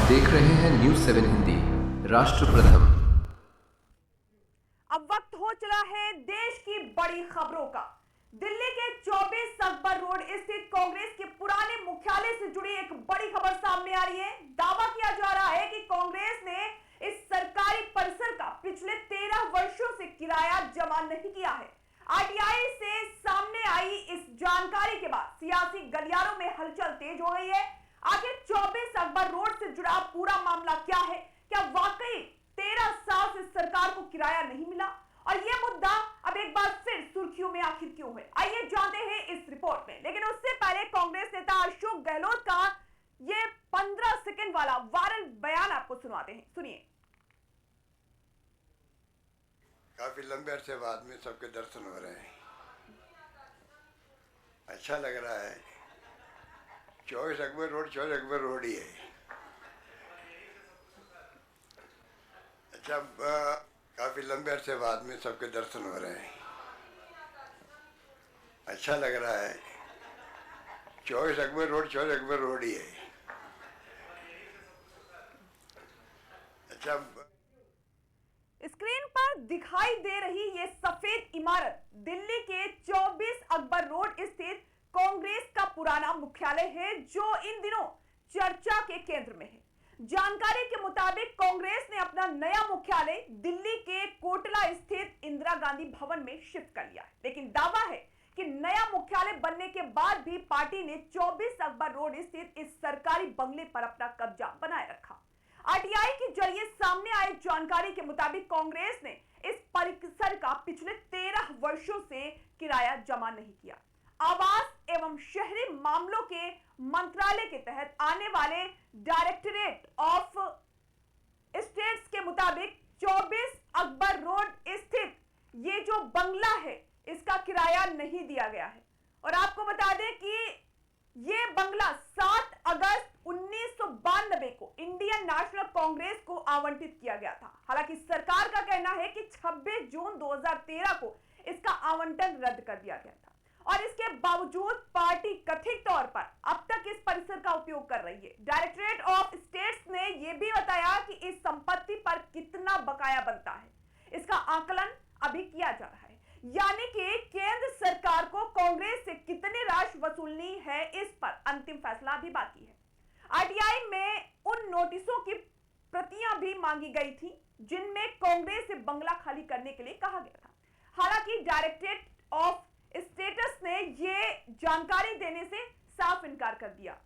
देख रहे हैं न्यूज़ 7 हिंदी, राष्ट्र प्रथम। अब वक्त हो चला है देश की बड़ी खबरों का। दिल्ली के 24 अकबर रोड स्थित कांग्रेस के पुराने मुख्यालय से जुड़ी एक बड़ी खबर सामने आ रही है। दावा किया जा रहा है कि कांग्रेस ने इस सरकारी परिसर का पिछले 13 वर्षों से किराया जमा नहीं किया है। आरटीआई से सामने आई इस जानकारी के बाद सियासी गलियारों में हलचल तेज हो गई है। आखिर 24 अकबर रोड से जुड़ा पूरा मामला क्या है? क्या वाकई 13 साल से सरकार को किराया नहीं मिला? और यह मुद्दा अब एक बार फिर सुर्खियों में आखिर क्यों है, आइए जानते हैं इस रिपोर्ट में। लेकिन उससे पहले कांग्रेस नेता अशोक गहलोत का ये 15 सेकंड वाला वायरल बयान आपको सुनाते हैं, सुनिए। काफी लंबे अरसे बाद में सबके दर्शन हो रहे हैं, अच्छा लग रहा है। 24 अकबर रोड ही है। अच्छा, काफी लंबे अरसे बाद में सबके दर्शन हो रहे हैं, अच्छा लग रहा है। 24 अकबर रोड ही है। अच्छा, स्क्रीन पर दिखाई दे रही ये सफेद इमारत दिल्ली के 24 अकबर रोड स्थित कांग्रेस का पुराना मुख्यालय है, जो इन दिनों चर्चा के केंद्र में है। जानकारी के मुताबिक कांग्रेस ने अपना नया मुख्यालय दिल्ली के कोटला स्थित इंदिरा गांधी भवन में शिफ्ट कर लिया है। लेकिन दावा है कि नया मुख्यालय बनने के बाद भी पार्टी ने 24 अकबर रोड स्थित इस सरकारी बंगले पर अपना कब्जा बनाए रखा। आरटीआई के जरिए सामने आई जानकारी के मुताबिक कांग्रेस ने इस परिसर का पिछले 13 वर्षों से किराया जमा नहीं किया। आवास एवं शहरी मामलों के मंत्रालय के तहत आने वाले डायरेक्टरेट ऑफ स्टेट्स के मुताबिक 24 अकबर रोड स्थित ये जो बंगला है इसका किराया नहीं दिया गया है। और आपको बता दें कि ये बंगला 7 अगस्त 1992 को इंडियन नेशनल कांग्रेस को आवंटित किया गया था। हालांकि सरकार का कहना है कि 26 जून 2013 को इसका आवंटन रद्द कर दिया गया था और इसके बावजूद पार्टी कथित तौर पर अब तक इस परिसर का उपयोग कर रही है। डायरेक्टरेट ऑफ स्टेट्स ने यह भी बताया कि इस संपत्ति पर कितना बकाया बनता है, इसका आकलन अभी किया जा रहा है। यानी कि केंद्र सरकार को कांग्रेस से कितनी राशि वसूलनी है, इस पर अंतिम फैसला अभी बाकी है। आरटीआई में उन नोटिसों की प्रतियां भी मांगी गई थी जिनमें कांग्रेस से बंगला खाली करने के लिए कहा गया था। हालांकि डायरेक्टरेट ऑफ स्टेटस ने यह जानकारी देने से साफ इनकार कर दिया।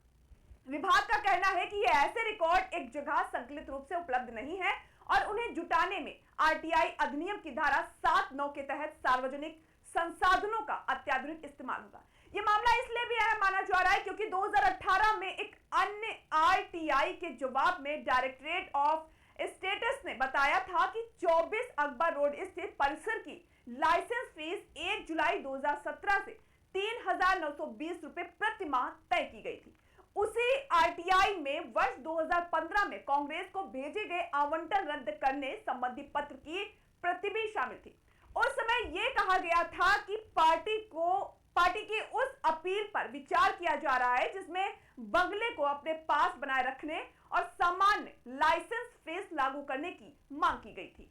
विभाग का कहना है कि ये ऐसे रिकॉर्ड एक जगह संकलित रूप से उपलब्ध नहीं है और उन्हें जुटाने में आरटीआई अधिनियम की धारा 7(9) के तहत सार्वजनिक संसाधनों का अत्याधुनिक इस्तेमाल होगा। यह मामला इसलिए भी अहम माना जा रहा है क्योंकि 2018 में एक अन्य आरटीआई के जवाब में डायरेक्टरेट ऑफ स्टेटस ने बताया था कि 24 अकबर रोड स्थित परिसर की लाइसेंस फीस 1 जुलाई 2017 से 3,920 रुपए प्रति माह तय की गई थी। उसी आरटीआई में वर्ष 2015 में कांग्रेस को भेजे गए आवंटन रद्द करने संबंधी पत्र की प्रति भी शामिल थी। उस समय यह कहा गया था कि पार्टी की उस अपील पर विचार किया जा रहा है जिसमें बंगले को अपने पास बनाए रखने और सामान्य लाइसेंस फीस लागू करने की मांग की गई थी।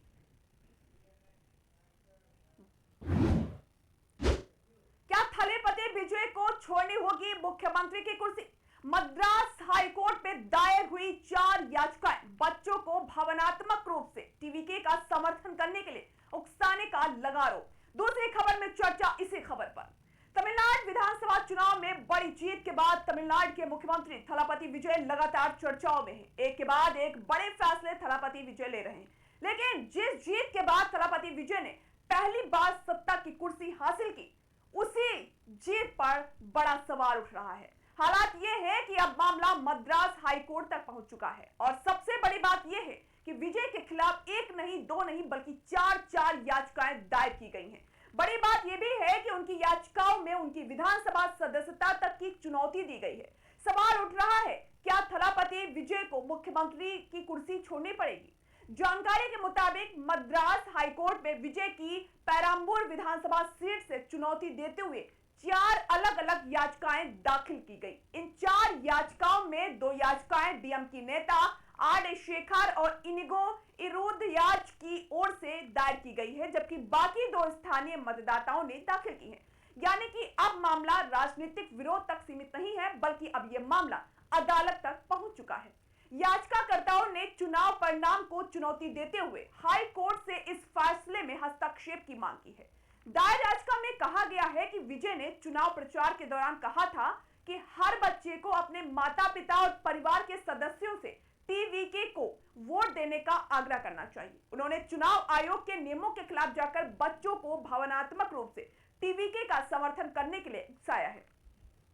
क्या थलेपति विजय को छोड़नी होगी मुख्यमंत्री की कुर्सी? मद्रास हाईकोर्ट में दायर हुई 4 याचिकाएं बच्चों को भावनात्मक रूप से टीवीके का समर्थन करने के लिए उकसाने का लगा आरोप। दूसरी खबर में चर्चा इसी खबर पर। तमिलनाडु विधानसभा चुनाव में बड़ी जीत के बाद तमिलनाडु के मुख्यमंत्री थलापति विजय लगातार चर्चाओं में हैं। एक के बाद एक बड़े फैसले थलापति विजय ले रहे हैं। लेकिन जिस जीत के बाद थलापति विजय ने पहली बार सत्ता की कुर्सी हासिल की, उसी जीत पर बड़ा सवाल उठ रहा है। हालात ये है कि अब मामला मद्रास हाईकोर्ट तक पहुंच चुका है और सबसे बड़ी बात यह है कि विजय के खिलाफ 1 नहीं 2 नहीं बल्कि 4 याचिकाएं दायर की गई हैं। बड़ी बात यह भी है कि उनकी याचिकाओं में उनकी विधानसभा सदस्यता तक की चुनौती दी गई है। सवाल उठ रहा है, क्या थलापति विजय को मुख्यमंत्री की कुर्सी छोड़नी पड़ेगी? जानकारी के मुताबिक मद्रास हाईकोर्ट में विजय की पेराम्बूर विधानसभा सीट से चुनौती देते हुए 4 अलग अलग याचिकाएं दाखिल की गई। इन 4 याचिकाओं में 2 याचिकाएं डीएमके नेता आर शेखर और इनिगो इरोदयाज की ओर से दायर की गई है, जबकि बाकी 2 स्थानीय मतदाताओं ने दाखिल की है। यानी कि अब मामला राजनीतिक विरोध तक सीमित नहीं है, बल्कि अब यह मामला अदालत तक पहुंच चुका है। याचिकाकर्ताओं ने चुनाव परिणाम को चुनौती देते हुए हाई कोर्ट से इस फैसले में हस्तक्षेप की मांग की है। दायर याचिका में कहा गया है कि विजय ने चुनाव प्रचार के दौरान कहा था कि हर बच्चे को अपने माता-पिता और परिवार के सदस्यों से टीवीके को वोट देने का आग्रह करना चाहिए। उन्होंने चुनाव आयोग के नियमों के खिलाफ जाकर बच्चों को भावनात्मक रूप से टीवीके का समर्थन करने के लिए उकसाया है।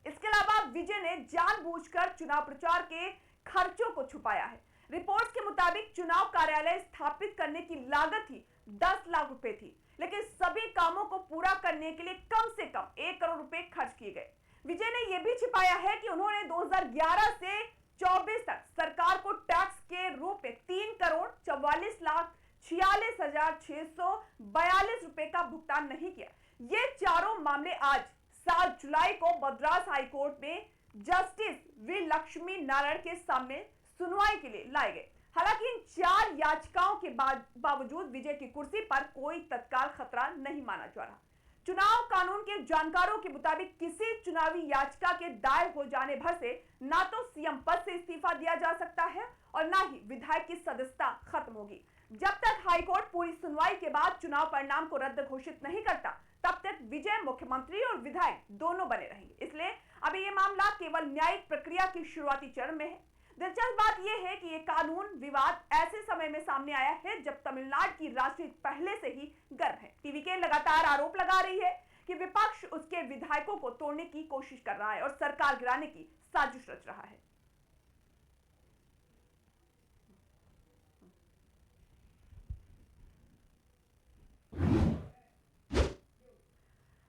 इसके अलावा विजय ने जानबूझकर चुनाव प्रचार के खर्चों को छुपाया है। रिपोर्ट्स के मुताबिक चुनाव कार्यालय स्थापित करने की लागत ही 10 लाख रुपए थी, लेकिन सभी कामों को पूरा करने के लिए कम से कम 1 करोड़ रुपए खर्च किए गए। विजय ने यह भी छिपाया है कि उन्होंने 2011 से 24 तक सरकार को टैक्स के रूप में 3 करोड़ 44,46,642 रुपए का भुगतान नहीं किया। ये चारों मामले आज 7 जुलाई को मद्रास हाईकोर्ट में जस्टिस वी लक्ष्मी नारायण के सामने सुनवाई के लिए लाए गए। हालांकि इन 4 याचिकाओं के बावजूद विजय की कुर्सी पर कोई तत्काल खतरा नहीं माना जा रहा। चुनाव कानून के जानकारों के मुताबिक किसी चुनावी याचिका के दायर हो जाने भर से ना तो सीएम पद से इस्तीफा दिया जा सकता है और ना ही विधायक की सदस्यता खत्म होगी। जब तक हाईकोर्ट पूरी सुनवाई के बाद चुनाव परिणाम को रद्द घोषित नहीं करता, तब तक विजय मुख्यमंत्री और विधायक दोनों बने रहेंगे। इसलिए अभी यह मामला केवल न्यायिक प्रक्रिया की शुरुआती चरण में है। दिलचस्प बात यह है कि यह कानून विवाद ऐसे समय में सामने आया है जब तमिलनाडु की राजनीति पहले से ही गर्म है। टीवीके लगातार आरोप लगा रही है कि विपक्ष उसके विधायकों को तोड़ने की कोशिश कर रहा है और सरकार गिराने की साजिश रच रहा है।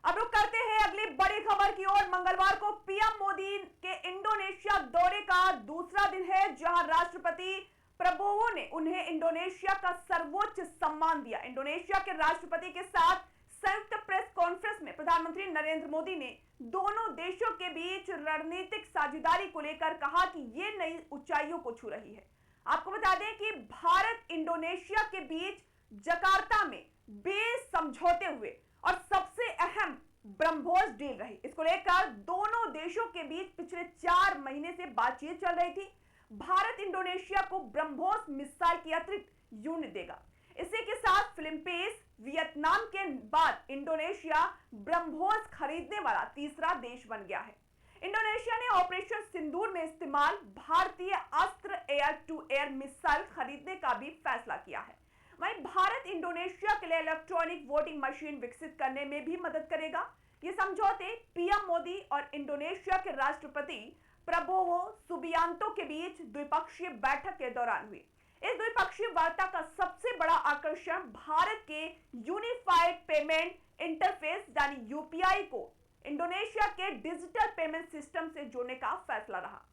अब रुक करते हैं अगली बड़ी खबर की ओर। मंगलवार को पीएम मोदी के इंडोनेशिया दौरे का दूसरा दिन है, जहां राष्ट्रपति प्रबोवो ने उन्हें इंडोनेशिया का सर्वोच्च सम्मान दिया। इंडोनेशिया के राष्ट्रपति के साथ संयुक्त प्रेस कॉन्फ्रेंस में प्रधानमंत्री नरेंद्र मोदी ने दोनों देशों के बीच रणनीतिक साझेदारी को लेकर कहा कि ये नई ऊंचाइयों को छू रही है। आपको बता दें कि भारत इंडोनेशिया के बीच जकार्ता में बेस समझौते हुए और सबसे अहम ब्रह्मोस डील रही। इसको लेकर दोनों देशों के बीच पिछले 4 महीने से बातचीत चल रही थी। भारत इंडोनेशिया को ब्रह्मोस मिसाइल की अतिरिक्त यूनिट देगा। इसी के साथ फिलीपींस, वियतनाम के बाद इंडोनेशिया ब्रह्मोस खरीदने वाला तीसरा देश बन गया है। इंडोनेशिया ने ऑपरेशन सिंदूर में इस्तेमाल भारतीय अस्त्र एयर टू एयर मिसाइल खरीदने का भी फैसला किया है। वहीं भारत इंडोनेशिया के लिए इलेक्ट्रॉनिक वोटिंग मशीन विकसित करने में भी मदद करेगा। ये समझौते पीएम मोदी और इंडोनेशिया के राष्ट्रपति प्रबोवो सुबियांतो के बीच द्विपक्षीय बैठक के दौरान हुई। इस द्विपक्षीय वार्ता का सबसे बड़ा आकर्षण भारत के यूनिफाइड पेमेंट इंटरफेस यानी यूपीआई को इंडोनेशिया के डिजिटल पेमेंट सिस्टम से जोड़ने का फैसला रहा।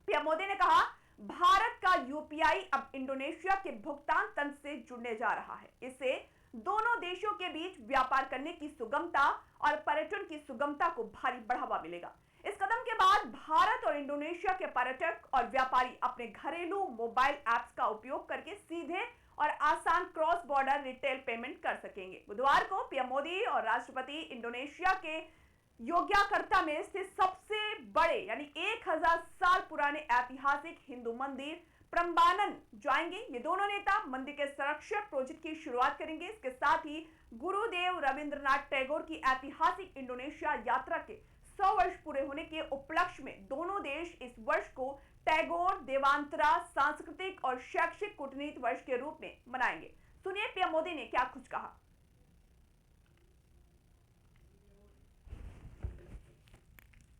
पीएम मोदी ने कहा, भारत का यूपीआई अब इंडोनेशिया के भुगतान तंत्र से जुड़ने जा रहा है। इससे दोनों देशों के बीच व्यापार करने की सुगमता और पर्यटन की सुगमता को भारी बढ़ावा मिलेगा। इस कदम के बाद भारत और इंडोनेशिया के पर्यटक और व्यापारी अपने घरेलू मोबाइल ऐप्स का उपयोग करके सीधे और आसान क्रॉस बॉर्डर रिटेल पेमेंट कर सकेंगे। बुधवार को पीएम मोदी और राष्ट्रपति इंडोनेशिया के योग्याकर्ता में स्थित सबसे बड़े यानी 1000 साल पुराने ऐतिहासिक हिंदू मंदिर प्रम्बानन जाएंगे। ये दोनों नेता मंदिर के संरक्षण प्रोजेक्ट की शुरुआत करेंगे। इसके साथ ही गुरुदेव रविंद्रनाथ टैगोर की ऐतिहासिक इंडोनेशिया यात्रा के 100 वर्ष पूरे होने के उपलक्ष्य में दोनों देश इस वर्ष को टैगोर देवांतरा सांस्कृतिक और शैक्षिक कूटनीति वर्ष के रूप में मनाएंगे। सुनिए पीएम मोदी ने क्या कुछ कहा।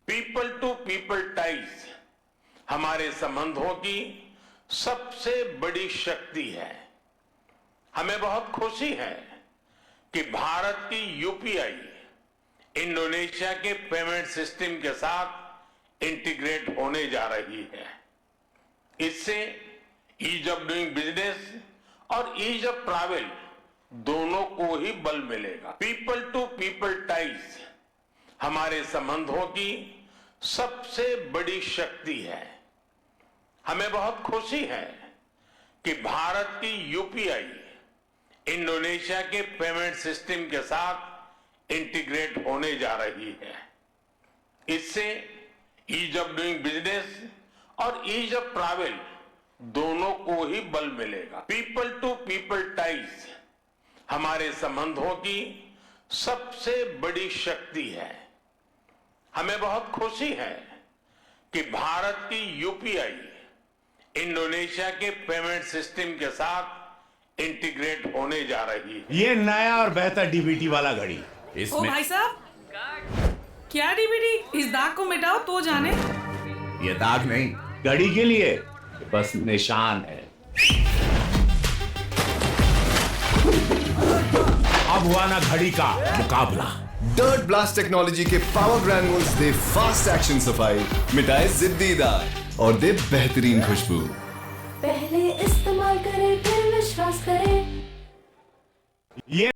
पीपल टू पीपल टाइज हमारे संबंधों की सबसे बड़ी शक्ति है। हमें बहुत खुशी है कि भारत की यूपीआई इंडोनेशिया के पेमेंट सिस्टम के साथ इंटीग्रेट होने जा रही है। इससे ईज ऑफ डूइंग बिजनेस और ईज ऑफ ट्रैवल दोनों को ही बल मिलेगा। पीपल टू पीपल टाइज हमारे संबंधों की सबसे बड़ी शक्ति है। हमें बहुत खुशी है कि भारत की यूपीआई इंडोनेशिया के पेमेंट सिस्टम के साथ इंटीग्रेट होने जा रही है। इससे ईज ऑफ डूइंग बिजनेस और ईज ऑफ ट्रैवल दोनों को ही बल मिलेगा। पीपल टू पीपल टाइज हमारे संबंधों की सबसे बड़ी शक्ति है। हमें बहुत खुशी है कि भारत की यूपीआई इंडोनेशिया के पेमेंट सिस्टम के साथ इंटीग्रेट होने जा रही है। ये नया और बेहतर डीबीटी वाला घड़ी ओ इसमें भाई साहब, क्या डीबीटी? इस दाग को मिटाओ तो जाने। ये दाग नहीं, घड़ी के लिए बस निशान है। अब हुआ ना घड़ी का मुकाबला। डर्ट ब्लास्ट टेक्नोलॉजी के पावर ग्रैन्यूल्स दे फास्ट एक्शन सफाई, मिटाए जिद्दी दाग और दे बेहतरीन खुशबू। पहले इस्तेमाल करें फिर विश्वास करें। ये